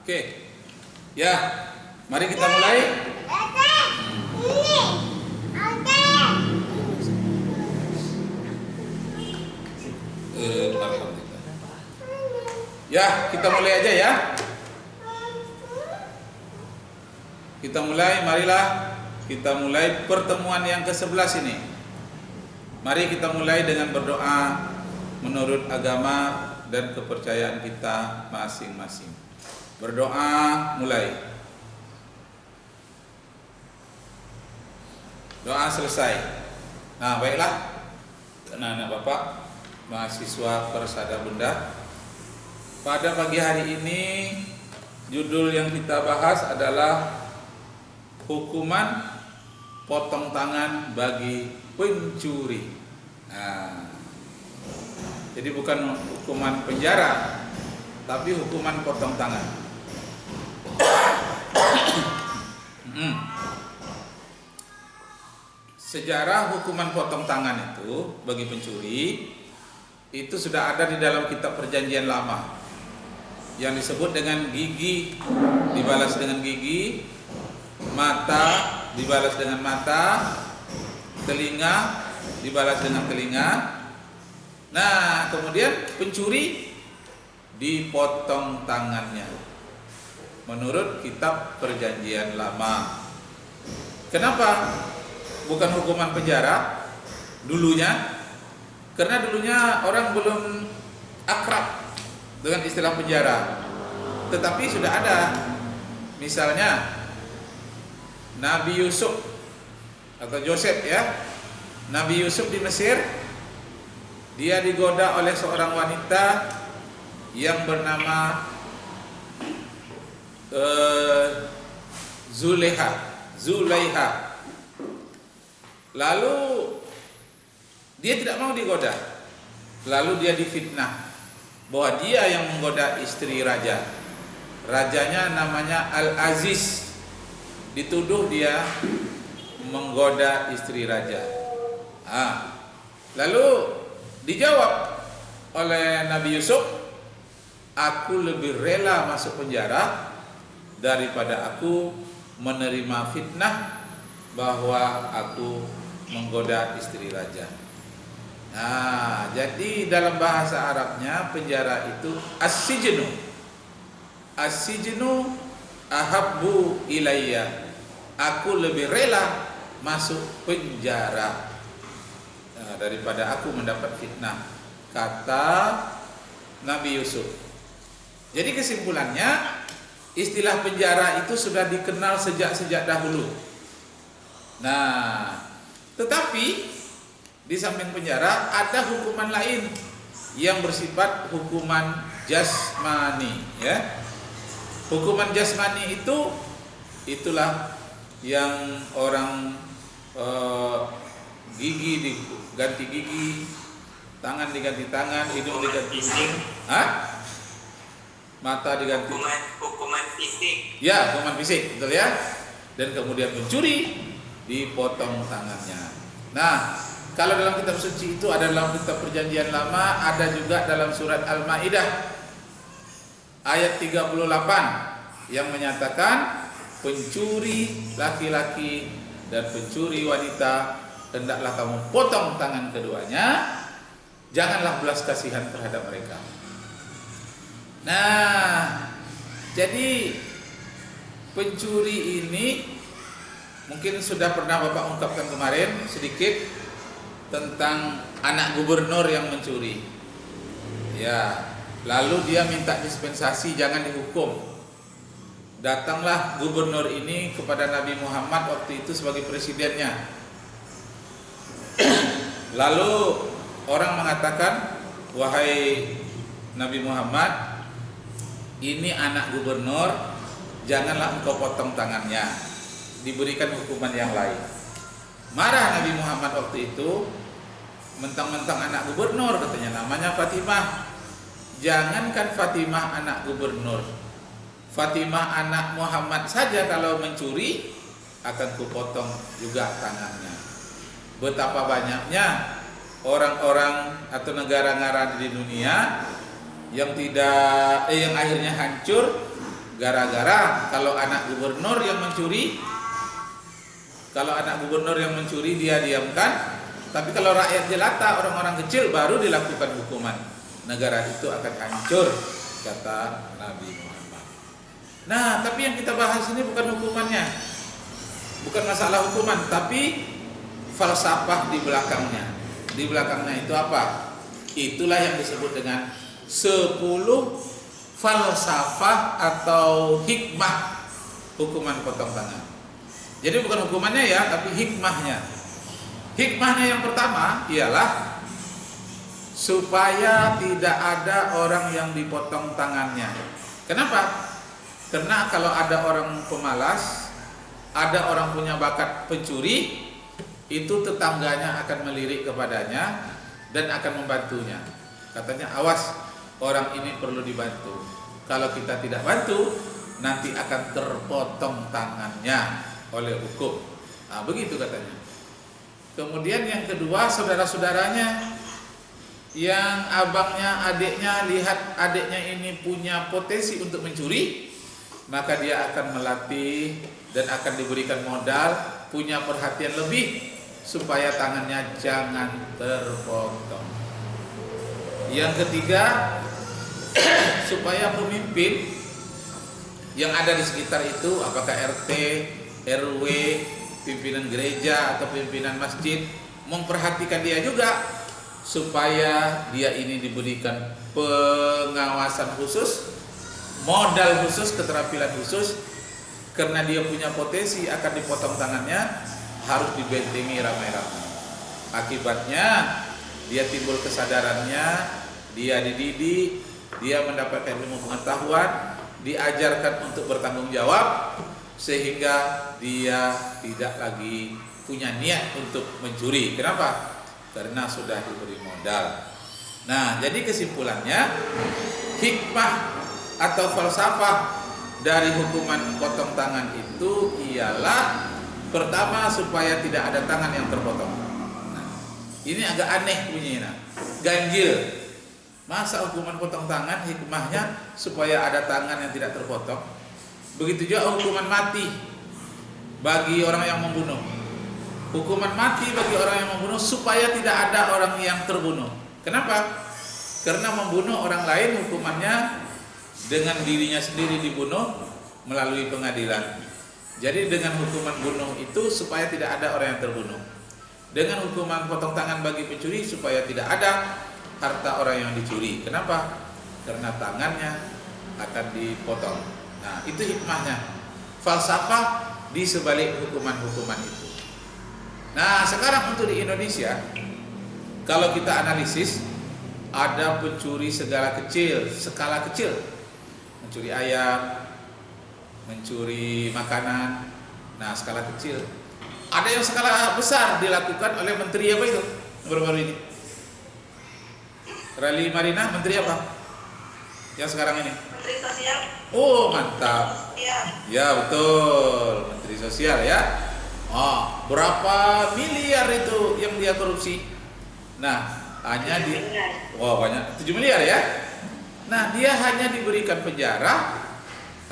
Oke. Ya, mari kita mulai. Ya, kita mulai aja ya. Kita mulai, marilah kita mulai pertemuan yang ke-11 ini. Mari kita mulai dengan berdoa menurut agama dan kepercayaan kita masing-masing. Berdoa mulai. Doa selesai. Nah, baiklah. Anak-anak Bapak, mahasiswa Persada Bunda. Pada pagi hari ini judul yang kita bahas adalah hukuman potong tangan bagi pencuri. Nah, jadi bukan hukuman penjara, tapi hukuman potong tangan. Sejarah hukuman potong tangan itu bagi pencuri itu sudah ada di dalam kitab Perjanjian Lama yang disebut dengan gigi dibalas dengan gigi, mata dibalas dengan mata, telinga dibalas dengan telinga. Nah, kemudian pencuri dipotong tangannya menurut kitab Perjanjian Lama. Kenapa bukan hukuman penjara dulunya? Karena dulunya orang belum akrab dengan istilah penjara. Tetapi sudah ada, misalnya Nabi Yusuf atau Joseph ya. Nabi Yusuf di Mesir, dia digoda oleh seorang wanita yang bernama Zulaiha. Lalu dia tidak mau digoda. Lalu dia difitnah bahwa dia yang menggoda istri raja. Rajanya namanya Al-Aziz. Dituduh dia menggoda istri raja. Lalu dijawab oleh Nabi Yusuf, aku lebih rela masuk penjara daripada aku menerima fitnah bahwa aku menggoda istri raja. Nah, jadi dalam bahasa Arabnya penjara itu as-sijnu. As-sijnu ahabbu ilayya. Aku lebih rela masuk penjara daripada aku mendapat fitnah, kata Nabi Yusuf. Jadi kesimpulannya, istilah penjara itu sudah dikenal sejak dahulu. Nah, tetapi di samping penjara ada hukuman lain yang bersifat hukuman jasmani ya. Hukuman jasmani itulah yang orang gigi diganti gigi, tangan diganti tangan, hidung diganti hidung, mata diganti. Hukuman fisik. Ya, hukuman fisik, betul ya. Dan kemudian mencuri dipotong tangannya. Nah, kalau dalam kitab suci itu ada dalam kitab Perjanjian Lama, ada juga dalam surat Al-Maidah ayat 38 yang menyatakan pencuri laki-laki dan pencuri wanita hendaklah kamu potong tangan keduanya, janganlah belas kasihan terhadap mereka. Nah, jadi pencuri ini mungkin sudah pernah Bapak ungkapkan kemarin sedikit tentang anak gubernur yang mencuri. Ya, lalu dia minta dispensasi jangan dihukum. Datanglah gubernur ini kepada Nabi Muhammad waktu itu sebagai presidennya. Lalu orang mengatakan, wahai Nabi Muhammad, ini anak gubernur, janganlah engkau potong tangannya, diberikan hukuman yang lain. Marah Nabi Muhammad waktu itu, mentang-mentang anak gubernur, katanya namanya Fatimah. Jangankan Fatimah anak gubernur, Fatimah anak Muhammad saja kalau mencuri akan kupotong juga tangannya. Betapa banyaknya orang-orang atau negara-negara di dunia yang akhirnya hancur Gara-gara kalau anak gubernur yang mencuri, dia diamkan. Tapi kalau rakyat jelata, orang-orang kecil baru dilakukan hukuman. Negara itu akan hancur, kata Nabi Muhammad. Nah, tapi yang kita bahas ini bukan hukumannya, bukan masalah hukuman, tapi falsafah di belakangnya. Di belakangnya itu apa? Itulah yang disebut dengan 10 falsafah atau hikmah hukuman potong tangan. Jadi bukan hukumannya ya, tapi hikmahnya. Hikmahnya yang pertama ialah supaya tidak ada orang yang dipotong tangannya. Kenapa? Karena kalau ada orang pemalas, ada orang punya bakat pencuri, itu tetangganya akan melirik kepadanya dan akan membantunya. Katanya, awas, orang ini perlu dibantu. Kalau kita tidak bantu, nanti akan terpotong tangannya oleh hukum. Nah, begitu katanya. Kemudian yang kedua, saudara-saudaranya yang abangnya, adiknya lihat adiknya ini punya potensi untuk mencuri, maka dia akan melatih dan akan diberikan modal, punya perhatian lebih supaya tangannya jangan terpotong. Yang ketiga, supaya pemimpin yang ada di sekitar itu, apakah RT, RW, pimpinan gereja atau pimpinan masjid, memperhatikan dia juga supaya dia ini diberikan pengawasan khusus, modal khusus, keterampilan khusus, karena dia punya potensi akan dipotong tangannya, harus dibentengi ramai-ramai. Akibatnya dia timbul kesadarannya, dia dididik, dia mendapatkan ilmu pengetahuan, diajarkan untuk bertanggung jawab, sehingga dia tidak lagi punya niat untuk mencuri. Kenapa? Karena sudah diberi modal. Nah, jadi kesimpulannya, hikmah atau falsafah dari hukuman potong tangan itu ialah pertama, supaya tidak ada tangan yang terpotong. Nah, ini agak aneh bunyinya, ganjil. Masa hukuman potong tangan hikmahnya supaya ada tangan yang tidak terpotong? Begitu juga hukuman mati bagi orang yang membunuh. Hukuman mati bagi orang yang membunuh supaya tidak ada orang yang terbunuh. Kenapa? Karena membunuh orang lain hukumannya dengan dirinya sendiri dibunuh melalui pengadilan. Jadi dengan hukuman bunuh itu supaya tidak ada orang yang terbunuh. Dengan hukuman potong tangan bagi pencuri supaya tidak ada harta orang yang dicuri. Kenapa? Karena tangannya akan dipotong. Nah, itu hikmahnya, falsafah di sebalik hukuman-hukuman itu. Nah, sekarang untuk di Indonesia, kalau kita analisis, ada pencuri skala kecil, mencuri ayam, mencuri makanan. Nah, skala kecil. Ada yang skala besar dilakukan oleh menteri apa itu baru-baru ini? Rally Marina, menteri apa? Yang sekarang ini? Menteri Sosial. Oh, mantap. Ya, betul, Menteri Sosial ya. Oh, berapa miliar itu yang dia korupsi? Nah, hanya banyak, 7 miliar ya. Nah, dia hanya diberikan penjara,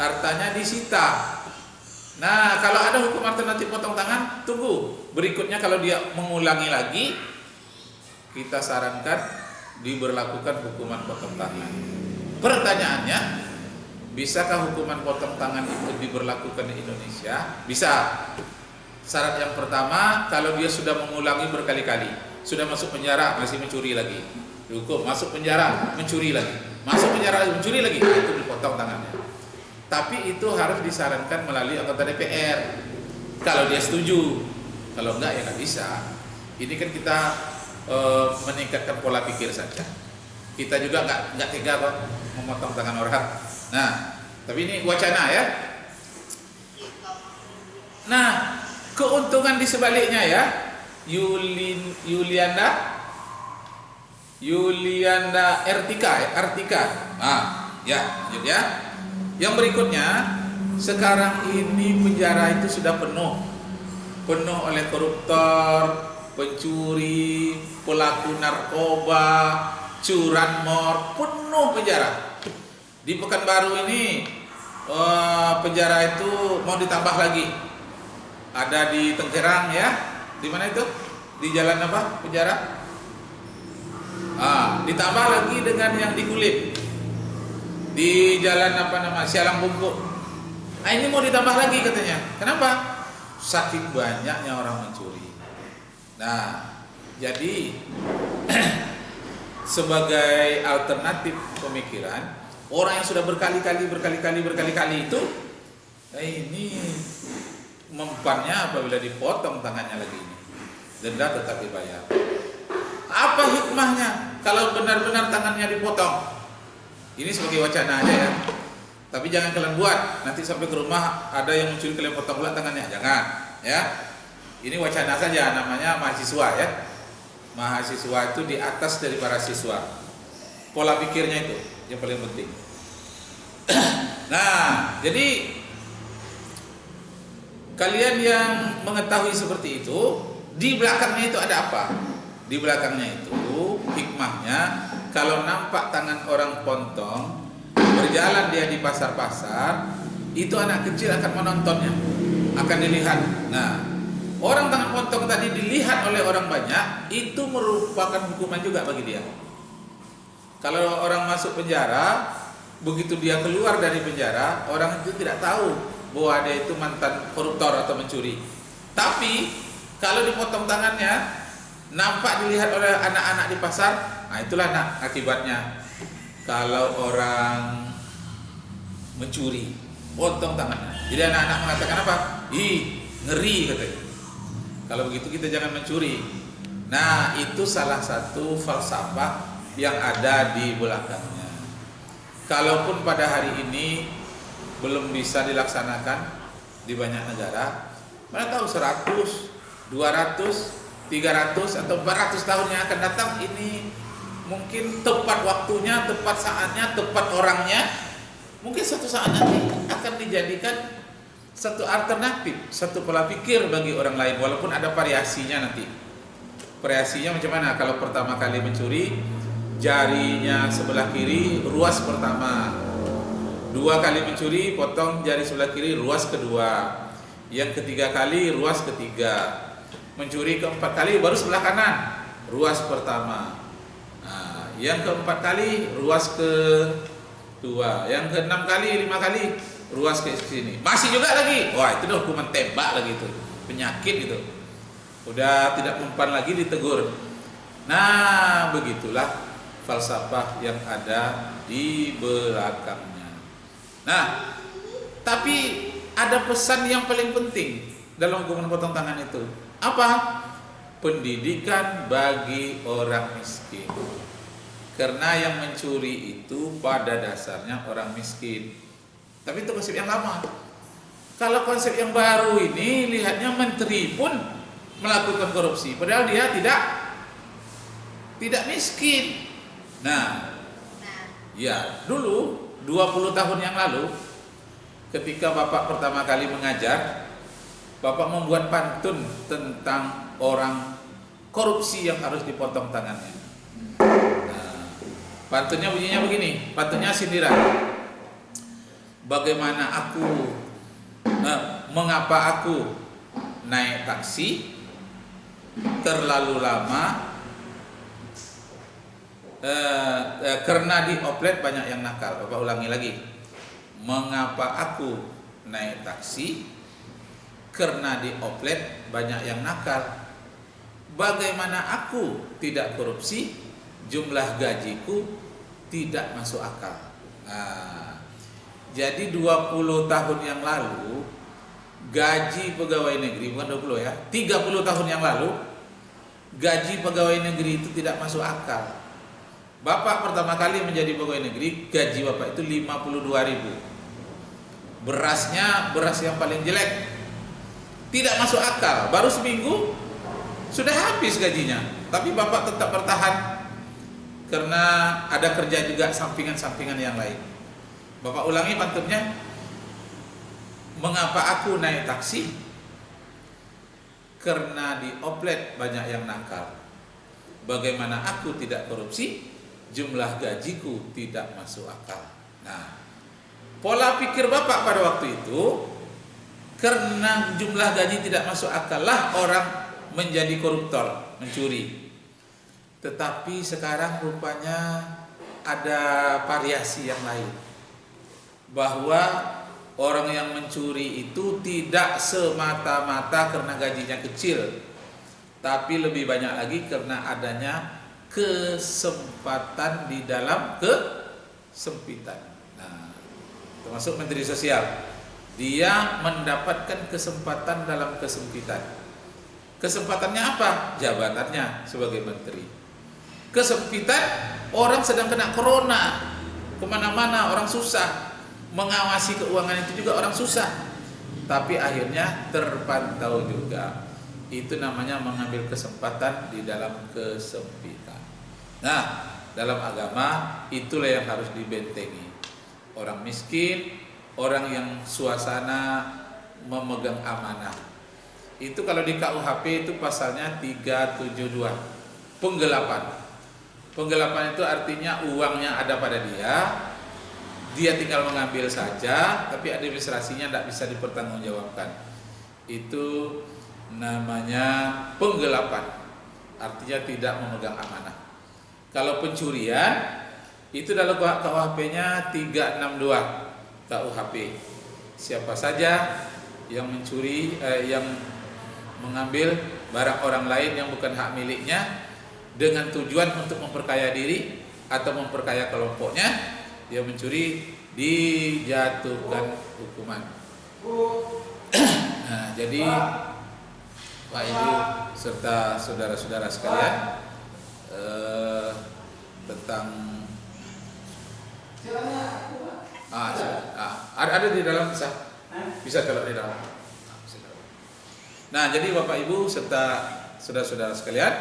hartanya disita. Nah, kalau ada hukum alternatif potong tangan, tunggu. Berikutnya kalau dia mengulangi lagi, kita sarankan diberlakukan hukuman potong tangan. Pertanyaannya, bisakah hukuman potong tangan itu diberlakukan di Indonesia? Bisa. Syarat yang pertama, kalau dia sudah mengulangi berkali-kali, sudah masuk penjara masih mencuri lagi, dihukum, masuk penjara mencuri lagi, masuk penjara lagi mencuri lagi, itu dipotong tangannya. Tapi itu harus disarankan melalui anggota DPR. Kalau dia setuju, kalau enggak ya nggak bisa. Ini kan kita meningkatkan pola pikir saja. Kita juga nggak tega kok memotong tangan orang. Nah, tapi ini wacana ya. Nah, keuntungan di sebaliknya ya, Yulianda Artika. Nah, ya, lanjut ya. Yang berikutnya, sekarang ini penjara itu sudah penuh oleh koruptor, pencuri, pelaku narkoba, curanmor, penuh penjara. Di Pekanbaru ini penjara itu mau ditambah lagi. Ada di Tenggerang ya. Di mana itu? Di jalan apa penjara? Ditambah lagi dengan yang di Kulit. Di jalan Sialang Bungkuk. Nah, ini mau ditambah lagi katanya. Kenapa? Saking banyaknya orang mencuri. Nah, jadi sebagai alternatif pemikiran, orang yang sudah berkali-kali itu, ini mempannya apabila dipotong tangannya lagi ini, denda tetap dibayar. Apa hikmahnya kalau benar-benar tangannya dipotong? Ini sebagai wacana aja ya. Tapi jangan kalian buat. Nanti sampai ke rumah ada yang mencuri, kalian potong pula tangannya. Jangan, ya. Ini wacana saja, namanya mahasiswa ya. Mahasiswa itu di atas dari para siswa. Pola pikirnya itu yang paling penting. Nah, jadi kalian yang mengetahui seperti itu, di belakangnya itu ada apa? Di belakangnya itu hikmahnya, kalau nampak tangan orang potong berjalan dia di pasar-pasar, itu anak kecil akan menontonnya, akan dilihat. Nah, orang tangan potong tadi dilihat oleh orang banyak, itu merupakan hukuman juga bagi dia. Kalau orang masuk penjara, begitu dia keluar dari penjara, orang itu tidak tahu bahwa dia itu mantan koruptor atau mencuri. Tapi kalau dipotong tangannya, nampak dilihat oleh anak-anak di pasar, nah itulah akibatnya. Kalau orang mencuri, potong tangannya. Jadi anak-anak mengatakan apa? Ih, ngeri katanya. Kalau begitu kita jangan mencuri. Nah, itu salah satu falsafah yang ada di belakangnya. Kalaupun pada hari ini belum bisa dilaksanakan di banyak negara, mana tahu 100, 200, 300 atau 400 tahun yang akan datang, ini mungkin tepat waktunya, tepat saatnya, tepat orangnya. Mungkin suatu saat nanti akan dijadikan satu alternatif, satu pola pikir bagi orang lain, walaupun ada variasinya nanti. Variasinya macam mana? Kalau pertama kali mencuri, jarinya sebelah kiri ruas pertama. 2 kali mencuri, potong jari sebelah kiri ruas kedua. Yang ketiga kali ruas ketiga. Mencuri keempat kali baru sebelah kanan, ruas pertama. Nah, yang keempat kali ruas kedua. Yang keenam kali, 5 kali ruas ke sini. Masih juga lagi. Wah, itu udah hukuman tembak lagi itu. Penyakit gitu. Udah tidak mempan lagi, ditegur. Nah, begitulah falsafah yang ada di belakangnya. Nah, tapi ada pesan yang paling penting dalam hukuman potong tangan itu. Apa? Pendidikan bagi orang miskin. Karena yang mencuri itu pada dasarnya orang miskin. Tapi itu konsep yang lama. Kalau konsep yang baru ini, lihatnya menteri pun melakukan korupsi, padahal dia tidak miskin. Nah, ya dulu 20 tahun yang lalu, ketika Bapak pertama kali mengajar, Bapak membuat pantun tentang orang korupsi yang harus dipotong tangannya. Nah, pantunnya bunyinya begini, pantunnya sindiran. Mengapa aku naik taksi terlalu lama, karena di oplet banyak yang nakal. Bapak ulangi lagi. Mengapa aku naik taksi? Karena di oplet banyak yang nakal. Bagaimana aku tidak korupsi? Jumlah gajiku tidak masuk akal. Nah, jadi 20 tahun yang lalu gaji pegawai negeri, bukan 20 ya, 30 tahun yang lalu gaji pegawai negeri itu tidak masuk akal. Bapak pertama kali menjadi pegawai negeri, gaji Bapak itu 52.000. Berasnya beras yang paling jelek, tidak masuk akal. Baru seminggu sudah habis gajinya, tapi Bapak tetap bertahan karena ada kerja juga sampingan-sampingan yang lain. Bapak ulangi pantunnya. Mengapa aku naik taksi? Karena di oplet banyak yang nakal. Bagaimana aku tidak korupsi? Jumlah gajiku tidak masuk akal. Nah, Pola pikir bapak pada waktu itu, karena jumlah gaji tidak masuk akal lah orang menjadi koruptor, mencuri. Tetapi sekarang rupanya ada variasi yang lain, bahwa orang yang mencuri itu tidak semata-mata karena gajinya kecil, tapi lebih banyak lagi karena adanya kesempatan di dalam kesempitan. Nah, termasuk Menteri Sosial, dia mendapatkan kesempatan dalam kesempitan. Kesempatannya apa? Jabatannya sebagai menteri. Kesempitan, orang sedang kena corona, kemana-mana orang susah, mengawasi keuangan itu juga orang susah, tapi akhirnya terpantau juga. Itu namanya mengambil kesempatan di dalam kesempitan. Nah, dalam agama itulah yang harus dibentengi. Orang miskin, orang yang suasana memegang amanah. Itu kalau di KUHP itu pasalnya 372, penggelapan. Penggelapan itu artinya uangnya ada pada dia tinggal mengambil saja, tapi administrasinya tidak bisa dipertanggungjawabkan. Itu namanya penggelapan, artinya tidak memegang amanah. Kalau pencurian itu dalam KUHP-nya 362 KUHP. Siapa saja yang mencuri, yang mengambil barang orang lain yang bukan hak miliknya dengan tujuan untuk memperkaya diri atau memperkaya kelompoknya, dia mencuri, dijatuhkan hukuman. Nah, jadi Pak Ibu serta saudara-saudara sekalian, tentang ada di dalam bisa kalau di dalam. Nah, jadi Bapak Ibu serta saudara-saudara sekalian,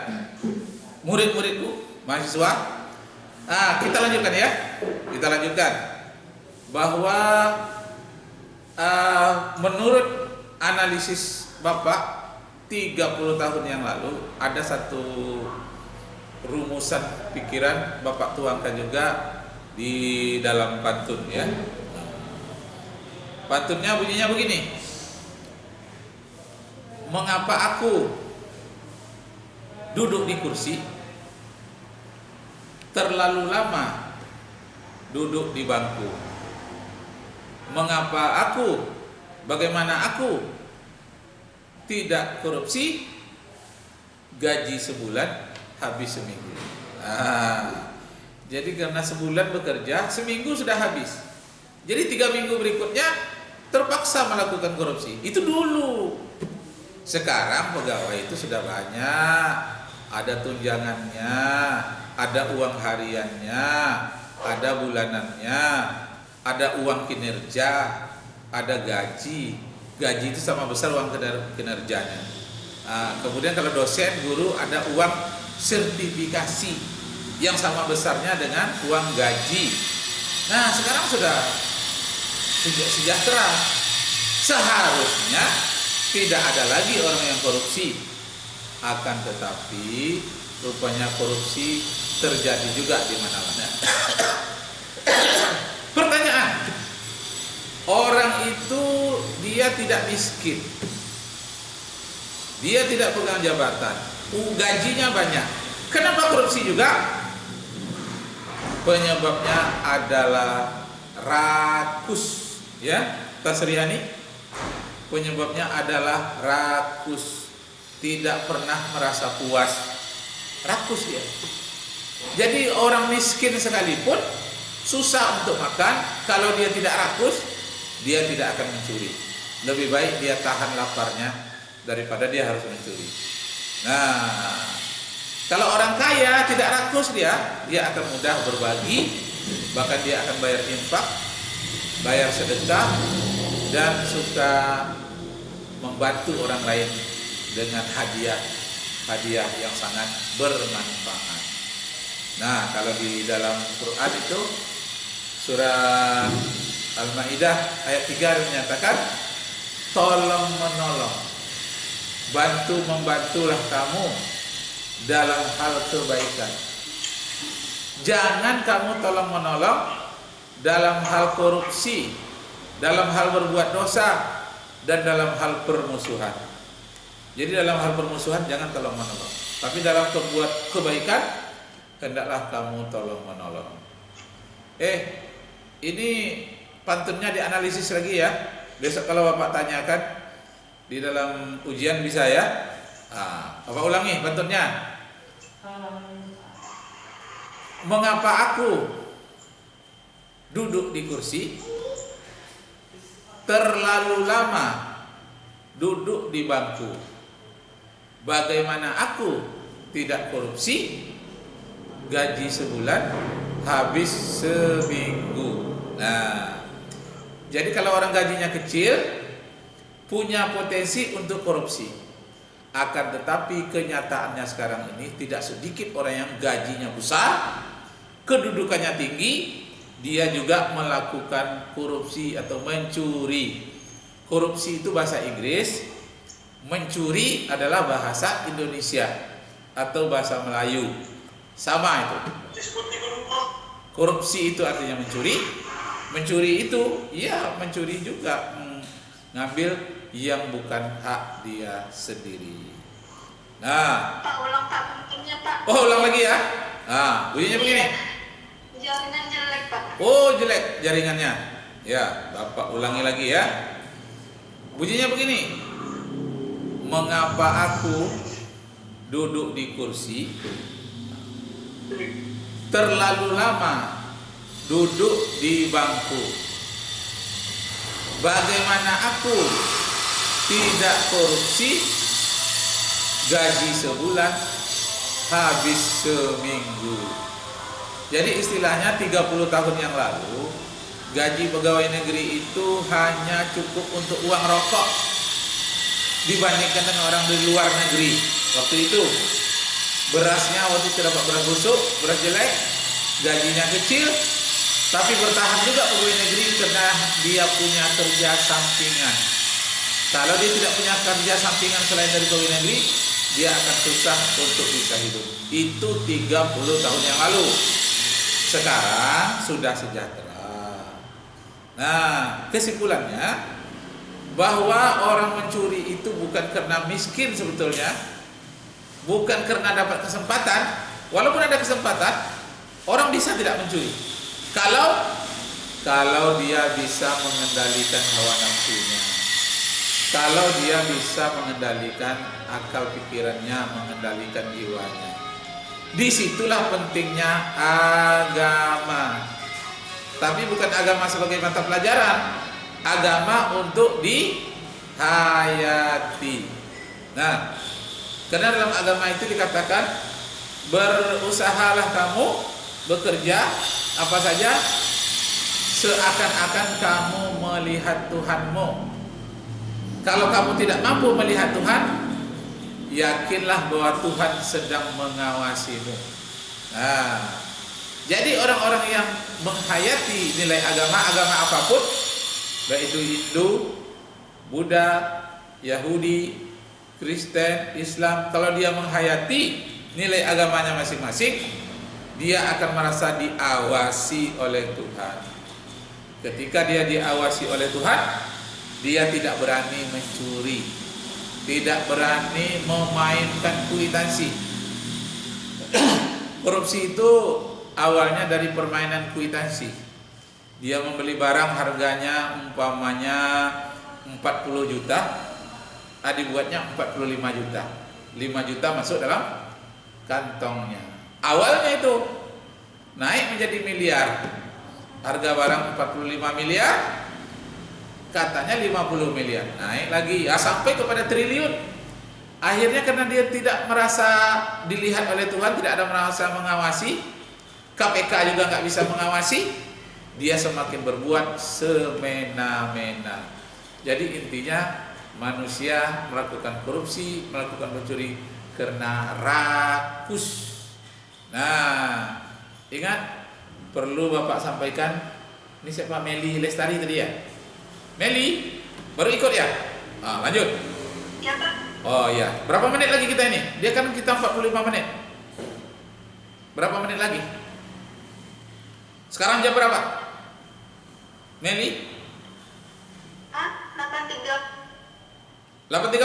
murid-muridku, mahasiswa, kita lanjutkan ya. Kita lanjutkan bahwa menurut analisis Bapak 30 tahun yang lalu ada satu rumusan pikiran Bapak tuangkan juga di dalam pantun ya. Pantunnya bunyinya begini: mengapa aku duduk di kursi, terlalu lama duduk di bangku? Mengapa aku, bagaimana aku tidak korupsi, gaji sebulan habis seminggu? Jadi karena sebulan bekerja, seminggu sudah habis. Jadi 3 minggu berikutnya terpaksa melakukan korupsi. Itu dulu. Sekarang pegawai itu sudah banyak, ada tunjangannya, ada uang hariannya, ada bulanannya, ada uang kinerja, ada gaji. Gaji itu sama besar uang kinerjanya. Kemudian kalau dosen, guru, ada uang sertifikasi yang sama besarnya dengan uang gaji. Nah, sekarang sudah sejahtera. Seharusnya tidak ada lagi orang yang korupsi. Akan tetapi rupanya korupsi terjadi juga di mana-mana. Pertanyaan, orang itu dia tidak miskin, dia tidak pegang jabatan, gajinya banyak, kenapa korupsi juga? Penyebabnya adalah rakus, ya, Tasrihani. Penyebabnya adalah rakus, tidak pernah merasa puas, rakus ya. Jadi orang miskin sekalipun susah untuk makan, kalau dia tidak rakus, dia tidak akan mencuri. Lebih baik dia tahan laparnya daripada dia harus mencuri. Nah, kalau orang kaya tidak rakus, dia akan mudah berbagi, bahkan dia akan bayar infak, bayar sedekah, dan suka membantu orang lain dengan hadiah yang sangat bermanfaat. Nah, kalau di dalam Quran itu surah Al-Maidah ayat 3 menyatakan tolong menolong, membantulah kamu dalam hal kebaikan. Jangan kamu tolong menolong dalam hal korupsi, dalam hal berbuat dosa, dan dalam hal permusuhan. Jadi dalam hal permusuhan jangan tolong menolong, tapi dalam berbuat kebaikan hendaklah kamu tolong menolong. Ini pantunnya dianalisis lagi ya. Besok kalau Bapak tanyakan di dalam ujian bisa ya. Bapak ulangi pantunnya. Mengapa aku duduk di kursi, terlalu lama duduk di bangku? Bagaimana aku tidak korupsi, gaji sebulan habis seminggu? Nah, jadi kalau orang gajinya kecil punya potensi untuk korupsi. Akan tetapi kenyataannya sekarang ini tidak sedikit orang yang gajinya besar, kedudukannya tinggi, dia juga melakukan korupsi atau mencuri. Korupsi itu bahasa Inggris, mencuri adalah bahasa Indonesia atau bahasa Melayu. Sama itu. Korupsi itu artinya mencuri. Mencuri itu ya mencuri juga, ngambil yang bukan hak dia sendiri. Nah, Pak, ulang Pak bentuknya Pak. Oh, ulang lagi ya. Nah, bunyinya begini. Jaringan jelek Pak. Oh, jelek jaringannya. Ya, Bapak ulangi lagi ya. Bunyinya begini. Mengapa aku duduk di kursi, terlalu lama duduk di bangku? Bagaimana aku tidak korupsi, gaji sebulan habis seminggu? Jadi istilahnya 30 tahun yang lalu gaji pegawai negeri itu hanya cukup untuk uang rokok dibandingkan dengan orang di luar negeri. Waktu itu berasnya waktu itu dapat beras busuk, beras jelek, gajinya kecil, tapi bertahan juga pegawai negeri karena dia punya kerja sampingan. Kalau dia tidak punya kerja sampingan selain dari pegawai negeri, dia akan susah untuk bisa hidup. Itu 30 tahun yang lalu. Sekarang sudah sejahtera. Nah, kesimpulannya bahwa orang mencuri itu bukan karena miskin sebetulnya, bukan karena dapat kesempatan. Walaupun ada kesempatan, orang bisa tidak mencuri. Kalau dia bisa mengendalikan hawa nafsunya, kalau dia bisa mengendalikan akal pikirannya, mengendalikan jiwanya. Disitulah pentingnya agama. Tapi bukan agama sebagai mata pelajaran, agama untuk dihayati. Nah, karena dalam agama itu dikatakan berusahalah kamu bekerja apa saja seakan-akan kamu melihat Tuhanmu. Kalau kamu tidak mampu melihat Tuhan, yakinlah bahwa Tuhan sedang mengawasimu. Nah, jadi orang-orang yang menghayati nilai agama apapun, baik itu Hindu, Buddha, Yahudi, Kristen, Islam, kalau dia menghayati nilai agamanya masing-masing, dia akan merasa diawasi oleh Tuhan. Ketika dia diawasi oleh Tuhan, dia tidak berani mencuri, tidak berani memainkan kwitansi. Korupsi itu awalnya dari permainan kwitansi. Dia membeli barang harganya umpamanya 40 juta, dibuatnya 45 juta. 5 juta masuk dalam kantongnya. Awalnya itu naik menjadi miliar. Harga barang 45 miliar, katanya 50 miliar, naik lagi, sampai kepada triliun. Akhirnya karena dia tidak merasa dilihat oleh Tuhan, tidak ada merasa mengawasi, KPK juga nggak bisa mengawasi, dia semakin berbuat semena-mena. Jadi intinya manusia melakukan korupsi, melakukan mencuri karena rakus. Nah, ingat, perlu Bapak sampaikan, ini siapa? Meli Lestari tadi ya? Meli, baru ikut ya? Lanjut. Ya Pak. Oh iya, berapa menit lagi kita ini? Dia kan kita 45 menit. Berapa menit lagi? Sekarang jam berapa? Meli? 8.30?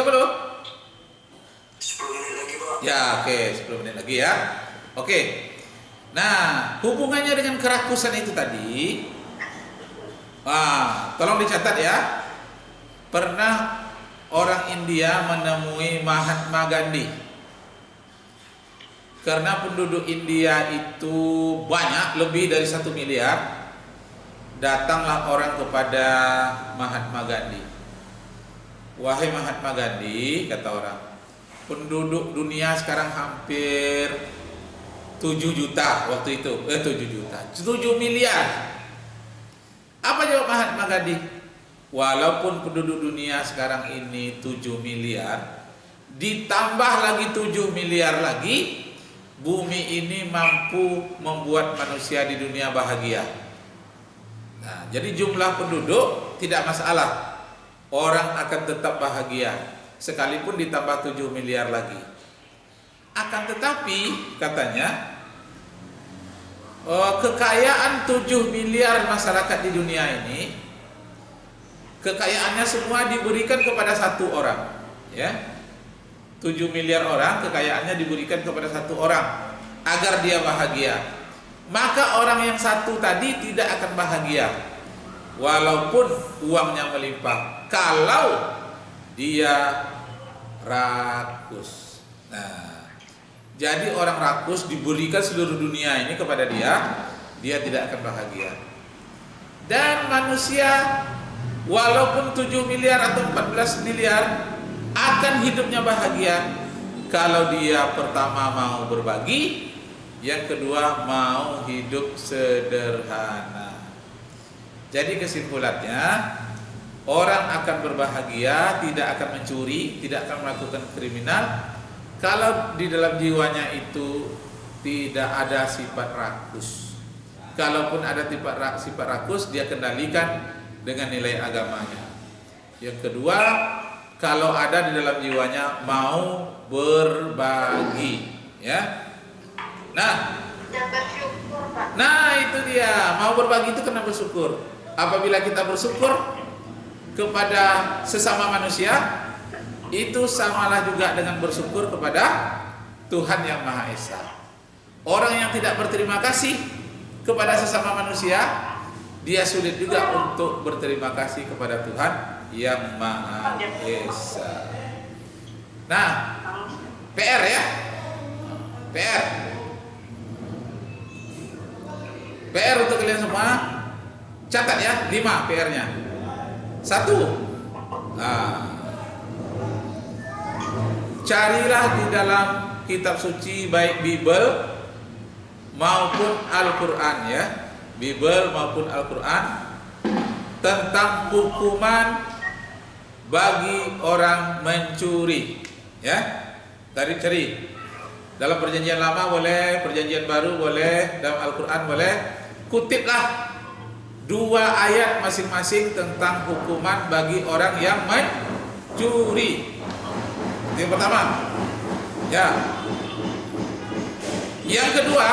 10 menit lagi, Pak. Ya, oke, 10 menit lagi ya. Oke. Nah, hubungannya dengan kerakusan itu tadi, tolong dicatat ya. Pernah orang India menemui Mahatma Gandhi. Karena penduduk India itu banyak, lebih dari 1 miliar. Datanglah orang kepada Mahatma Gandhi. Wahai Mahatma Gandhi, kata orang, penduduk dunia sekarang hampir 7 juta waktu itu. 7 juta, 7 miliar. Apa jawab Mahatma Gandhi? Walaupun penduduk dunia sekarang ini 7 miliar, ditambah lagi 7 miliar lagi, bumi ini mampu membuat manusia di dunia bahagia. Nah, jadi jumlah penduduk tidak masalah. Orang akan tetap bahagia sekalipun ditambah 7 miliar lagi. Akan tetapi katanya, kekayaan 7 miliar masyarakat di dunia ini, kekayaannya semua diberikan kepada 1 orang, ya. 7 miliar orang kekayaannya diberikan kepada 1 orang agar dia bahagia. Maka orang yang 1 tadi tidak akan bahagia walaupun uangnya melimpah kalau dia rakus. Nah, jadi orang rakus diberikan seluruh dunia ini kepada dia tidak akan bahagia. Dan manusia walaupun 7 miliar atau 14 miliar akan hidupnya bahagia kalau dia pertama mau berbagi, yang kedua mau hidup sederhana. Jadi kesimpulannya, orang akan berbahagia, tidak akan mencuri, tidak akan melakukan kriminal kalau di dalam jiwanya itu tidak ada sifat rakus. Kalaupun ada sifat rakus, dia kendalikan dengan nilai agamanya. Yang kedua, kalau ada di dalam jiwanya mau berbagi, ya. Nah itu dia, mau berbagi itu kena bersyukur. Apabila kita bersyukur kepada sesama manusia, itu samalah juga dengan bersyukur kepada Tuhan Yang Maha Esa. Orang yang tidak berterima kasih kepada sesama manusia, dia sulit juga untuk berterima kasih kepada Tuhan Yang Maha Esa. Nah, PR ya, PR untuk kalian semua. Catat ya, 5 PR-nya. 1, carilah di dalam kitab suci baik Bible maupun Al-Quran, ya, Bible maupun Al-Quran, tentang hukuman bagi orang mencuri, ya. Tadi cari dalam perjanjian lama boleh, perjanjian baru boleh, dalam Al-Quran boleh. Kutiplah 2 ayat masing-masing tentang hukuman bagi orang yang mencuri. Yang pertama, ya. Yang kedua,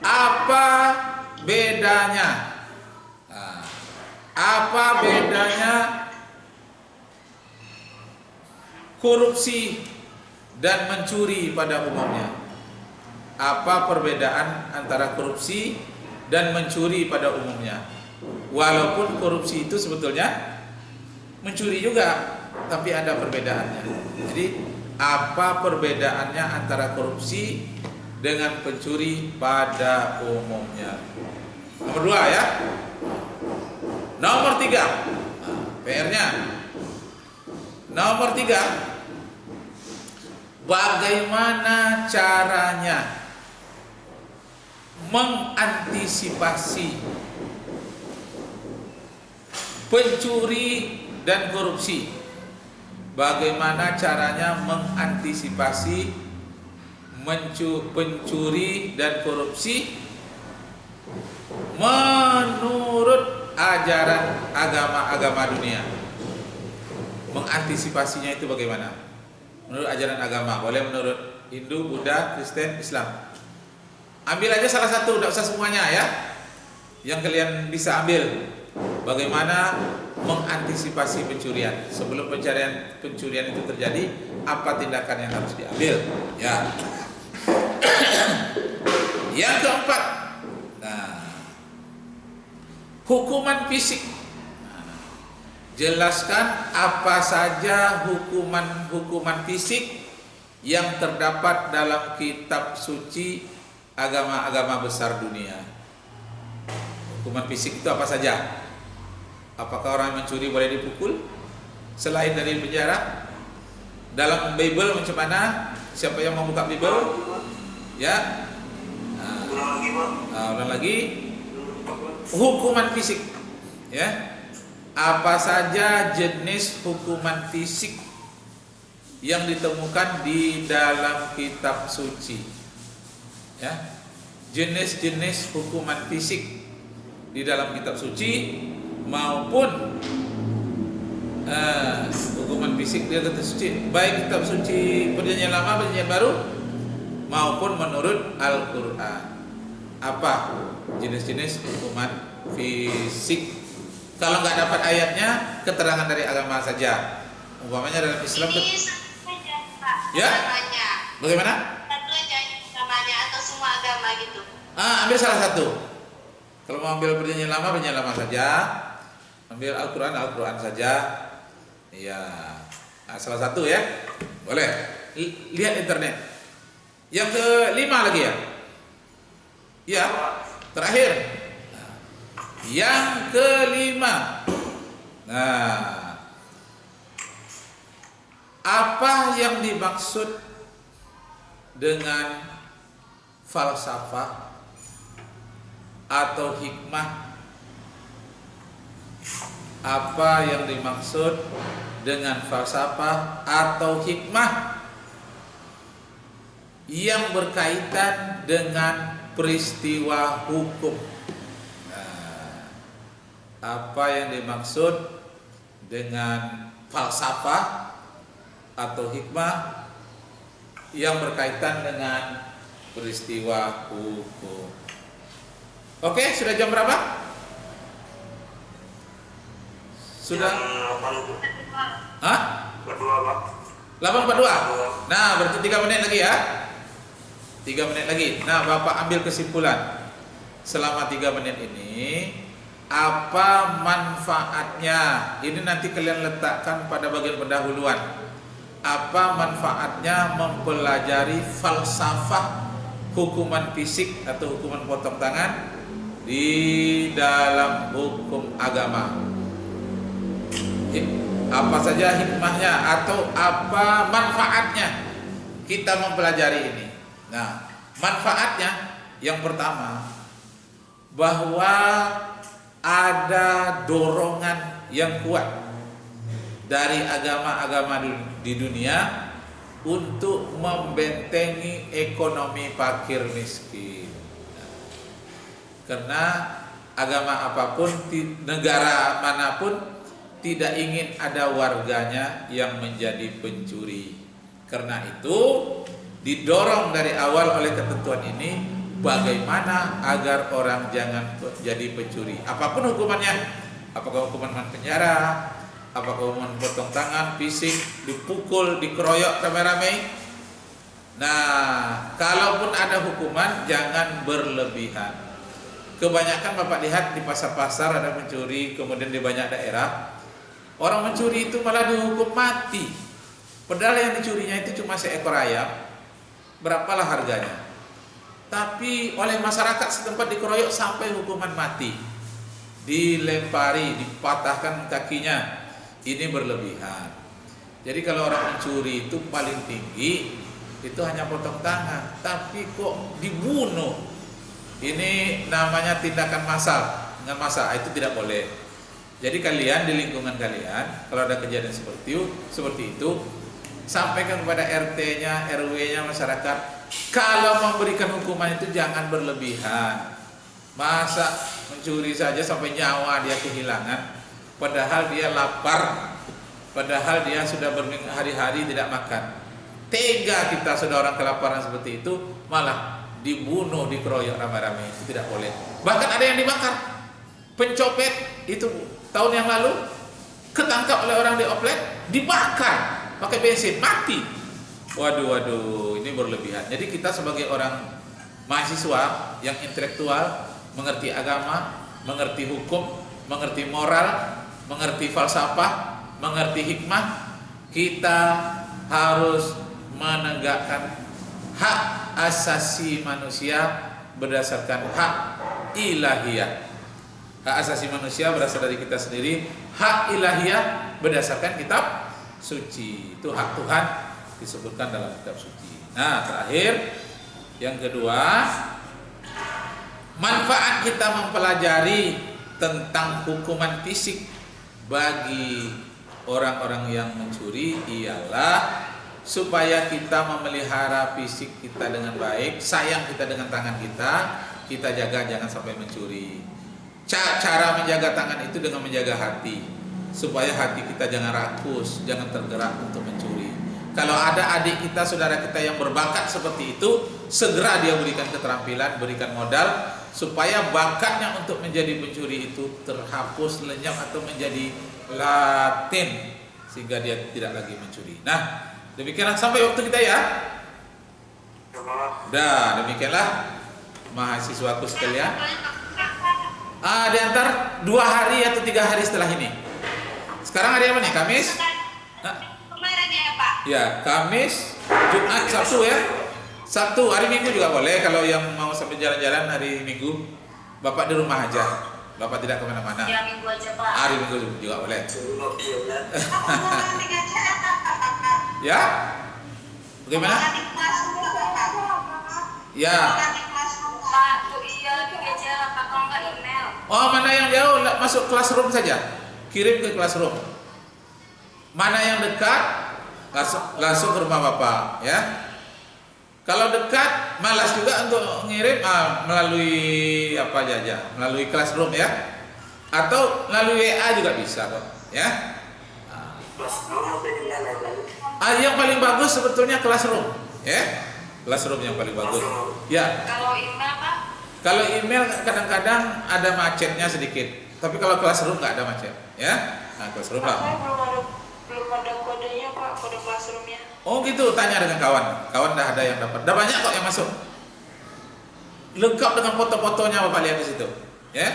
apa bedanya? Apa bedanya korupsi dan mencuri pada umumnya? Apa perbedaan antara korupsi dan mencuri pada umumnya? Walaupun korupsi itu sebetulnya mencuri juga, tapi ada perbedaannya. Jadi apa perbedaannya antara korupsi dengan pencuri pada umumnya? Nomor 2 ya. Nomor 3, PR-nya. Nomor 3, bagaimana caranya mengantisipasi pencuri dan korupsi? Bagaimana caranya mengantisipasi pencuri dan korupsi menurut ajaran agama-agama dunia? Mengantisipasinya itu bagaimana? Menurut ajaran agama, boleh menurut Hindu, Buddha, Kristen, Islam. Ambil aja salah satu, tidak usah semuanya ya. yang kalian bisa ambil bagaimana mengantisipasi pencurian. Sebelum pencurian itu terjadi, apa tindakan yang harus diambil? Ya. Yang keempat, hukuman fisik. Jelaskan apa saja hukuman fisik yang terdapat dalam kitab suci agama-agama besar dunia. Hukuman fisik itu apa saja? Apakah orang mencuri boleh dipukul selain dari penjara? Dalam Bible macam mana? Siapa yang membuka Bible? Ya. Ulang lagi. Hukuman fisik. Ya. Apa saja jenis hukuman fisik yang ditemukan di dalam kitab suci? Ya. Jenis-jenis hukuman fisik di dalam kitab suci maupun hukuman fisik di kitab suci, baik kitab suci Perjanjian Lama, Perjanjian Baru maupun menurut Al-Qur'an. Apa jenis-jenis hukuman fisik? Kalau nggak dapat ayatnya, keterangan dari agama saja. Umpamanya dalam Islam ya? Bagaimana? Satu aja agamanya atau semua agama gitu. Ambil salah satu. Kalau mau ambil Perjanjian Lama saja. Ambil Al-Quran saja. Iya. Salah satu ya. Boleh. Lihat internet. Yang kelima lagi ya. Ya. Terakhir. Yang kelima. Apa yang dimaksud dengan falsafah atau hikmah? Apa yang dimaksud dengan falsafah atau hikmah yang berkaitan dengan peristiwa hukum? Apa yang dimaksud dengan falsafah atau hikmah yang berkaitan dengan peristiwa hukum? Oke, sudah jam berapa? Sudah? 8.42. Hah? 8.42. Nah, berarti 3 menit lagi ya. 3 menit lagi. Nah, Bapak ambil kesimpulan. Selama 3 menit ini, apa manfaatnya? Ini nanti kalian letakkan pada bagian pendahuluan. Apa manfaatnya mempelajari falsafah hukuman fisik atau hukuman potong tangan di dalam hukum agama? Apa saja hikmahnya atau apa manfaatnya kita mempelajari ini? Nah, manfaatnya yang pertama, bahwa ada dorongan yang kuat dari agama-agama di dunia untuk membentengi ekonomi fakir miskin. Karena agama apapun, negara manapun tidak ingin ada warganya yang menjadi pencuri. Karena itu didorong dari awal oleh ketentuan ini, bagaimana agar orang jangan jadi pencuri. Apapun hukumannya, apakah hukuman penjara, apakah hukuman potong tangan, fisik, dipukul, dikeroyok rame-rame. Nah, kalaupun ada hukuman, jangan berlebihan. Kebanyakan Bapak lihat di pasar-pasar ada pencuri, kemudian di banyak daerah orang mencuri itu malah dihukum mati. Padahal yang dicurinya itu cuma seekor ayam, berapalah harganya. Tapi oleh masyarakat setempat dikeroyok sampai hukuman mati, dilempari, dipatahkan kakinya. Ini berlebihan. Jadi kalau orang mencuri itu paling tinggi itu hanya potong tangan, tapi kok dibunuh? Ini namanya tindakan massal, dengan massa, itu tidak boleh. Jadi kalian di lingkungan kalian kalau ada kejadian seperti itu sampaikan kepada RT-nya, RW-nya, masyarakat. Kalau memberikan hukuman itu jangan berlebihan. Masa mencuri saja sampai nyawa dia kehilangan, padahal dia lapar, padahal dia sudah berhari-hari tidak makan. Tega kita sudah orang kelaparan seperti itu, malah dibunuh, dikeroyok ramai-ramai. Itu tidak boleh. Bahkan ada yang dibakar. pencopet itu tahun yang lalu ketangkap oleh orang di oplet, dibakar pakai bensin, mati. Waduh, ini berlebihan. Jadi kita sebagai orang mahasiswa yang intelektual, mengerti agama, mengerti hukum, mengerti moral, mengerti falsafah, mengerti hikmah, kita harus menegakkan hak asasi manusia berdasarkan hak ilahiyah. Hak asasi manusia berasal dari kita sendiri, hak ilahiyah berdasarkan kitab suci. Itu hak Tuhan disebutkan dalam kitab suci. Nah, terakhir yang kedua, manfaat kita mempelajari tentang hukuman fisik bagi orang-orang yang mencuri ialah supaya kita memelihara fisik kita dengan baik, sayang kita dengan tangan kita jaga jangan sampai mencuri. Cara menjaga tangan itu dengan menjaga hati, supaya hati kita jangan rakus, jangan tergerak untuk mencuri. Kalau ada adik kita, saudara kita yang berbakat seperti itu, segera dia berikan keterampilan, berikan modal, supaya bakatnya untuk menjadi pencuri itu terhapus, lenyap atau menjadi latin, sehingga dia tidak lagi mencuri. Nah, demikianlah sampai waktu kita ya. Dah, demikianlah mahasiswaku sekalian. Diantar 2 hari atau 3 hari setelah ini. Sekarang hari apa nih? Kamis? Kemarin ya Pak? Ya, Kamis, Jumat, Sabtu ya. Sabtu, hari Minggu juga boleh. Kalau yang mau sampai jalan-jalan hari Minggu, Bapak di rumah aja. Bapak tidak kemana-mana. Ya Minggu aja Pak. Hari Minggu juga boleh. Ya? Bagaimana? Ya. Oh, mana yang jauh masuk classroom saja. Kirim ke classroom. Mana yang dekat langsung ke rumah Bapak ya. Kalau dekat malas juga untuk ngirim melalui apa aja, melalui classroom ya. Atau melalui WA juga bisa kok ya. Yang paling bagus sebetulnya classroom ya. Classroom yang paling bagus. Ya. Kalau email Pak? Kalau email kadang-kadang ada macetnya sedikit, tapi kalau classroom nggak ada macet, ya. Nah, classroom lah. Belum ada kodenya Pak, kode classroomnya. Oh gitu, tanya dengan kawan. Kawan dah ada yang dapat. Dah banyak kok yang masuk. Lengkap dengan foto-fotonya Bapak lihat di situ, ya.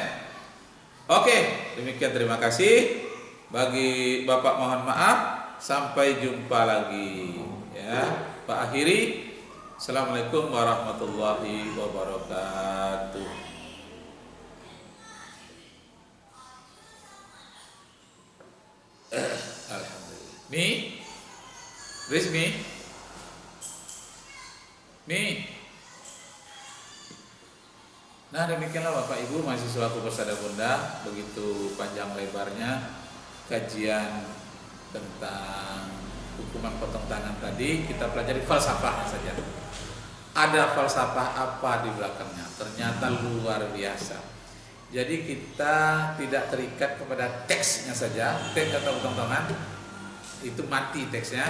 Oke, demikian terima kasih. Bagi Bapak mohon maaf. Sampai jumpa lagi, ya. Pak akhiri. Assalamualaikum warahmatullahi wabarakatuh. Alhamdulillah. Rizmi. Nah, demikianlah Bapak Ibu mahasiswaku bersada bunda, begitu panjang lebarnya kajian tentang hukuman potong tangan tadi. Kita pelajari falsafahnya saja. Ada falsafah apa di belakangnya? Ternyata luar biasa. Jadi kita tidak terikat kepada teksnya saja. Teks kata potong tangan itu mati teksnya,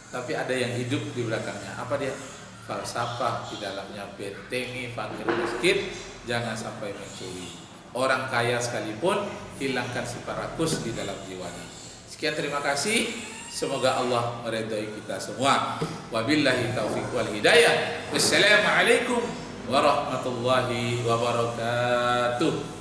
tapi ada yang hidup di belakangnya. Apa dia? Falsafah di dalamnya. Bentengi fakir miskin, jangan sampai mencuri. Orang kaya sekalipun hilangkan sifat rakus di dalam jiwanya. Sekian, terima kasih. Semoga Allah meridai kita semua. Wabillahi taufiq wal hidayah. Wassalamualaikum warahmatullahi wabarakatuh.